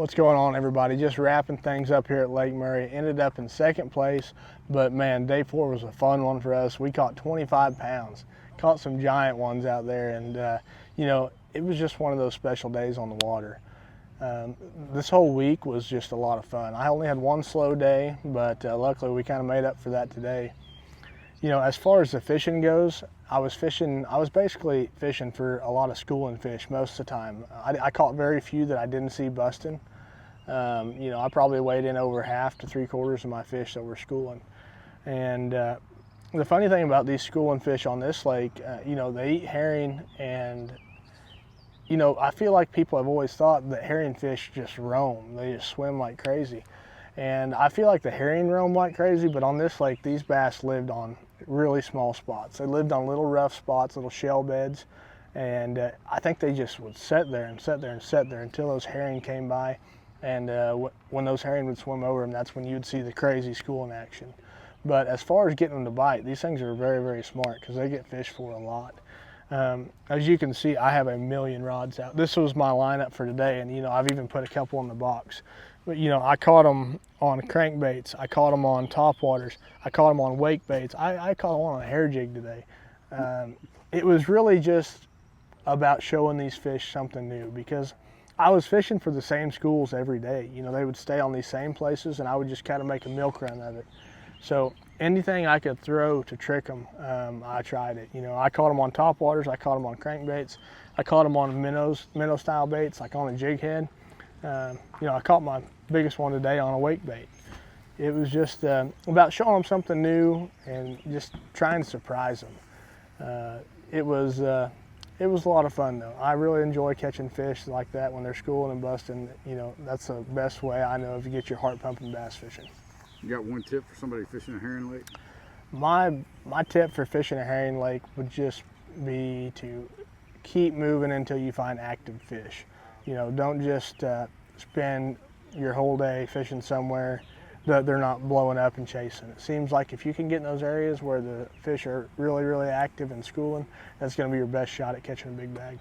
What's going on, everybody? Just wrapping things up here at Lake Murray. Ended up in second place, but man, day 4 was a fun one for us. We caught 25 pounds, caught some giant ones out there, and you know, it was just one of those special days on the water. This whole week was just a lot of fun. I only had one slow day, but luckily we kind of made up for that today. You know, as far as the fishing goes, I was basically fishing for a lot of schooling fish most of the time. I caught very few that I didn't see busting. You know, I probably weighed in over half to 3/4 of my fish that were schooling. And the funny thing about these schooling fish on this lake, you know, they eat herring, and you know, I feel like people have always thought that herring fish just roam. They just swim like crazy. And I feel like the herring roam like crazy, but on this lake, these bass lived on really small spots. They lived on little rough spots, little shell beds, and I think they just would sit there and sit there and sit there until those herring came by. And when those herring would swim over them, that's when you'd see the crazy schooling action. But as far as getting them to bite, these things are very, very smart because they get fished for a lot. As you can see, I have a million rods out. This was my lineup for today, and you know, I've even put a couple in the box. But you know, I caught them on crankbaits, I caught them on topwaters, I caught them on wake baits, I caught one on a hair jig today. It was really just about showing these fish something new, because I was fishing for the same schools every day. You know, they would stay on these same places, and I would just kind of make a milk run of it. So anything I could throw to trick them, I tried it. You know, I caught them on topwaters, I caught them on crankbaits, I caught them on minnow style baits, like on a jig head. You know, I caught my biggest one today on a wake bait. It was just about showing them something new and just trying to surprise them. It was a lot of fun though. I really enjoy catching fish like that when they're schooling and busting. You know, that's the best way I know of to get your heart pumping bass fishing. You got one tip for somebody fishing a herring lake? My tip for fishing a herring lake would just be to keep moving until you find active fish. You know, don't just spend your whole day fishing somewhere that they're not blowing up and chasing. It seems like if you can get in those areas where the fish are really, really active and schooling, that's going to be your best shot at catching a big bag.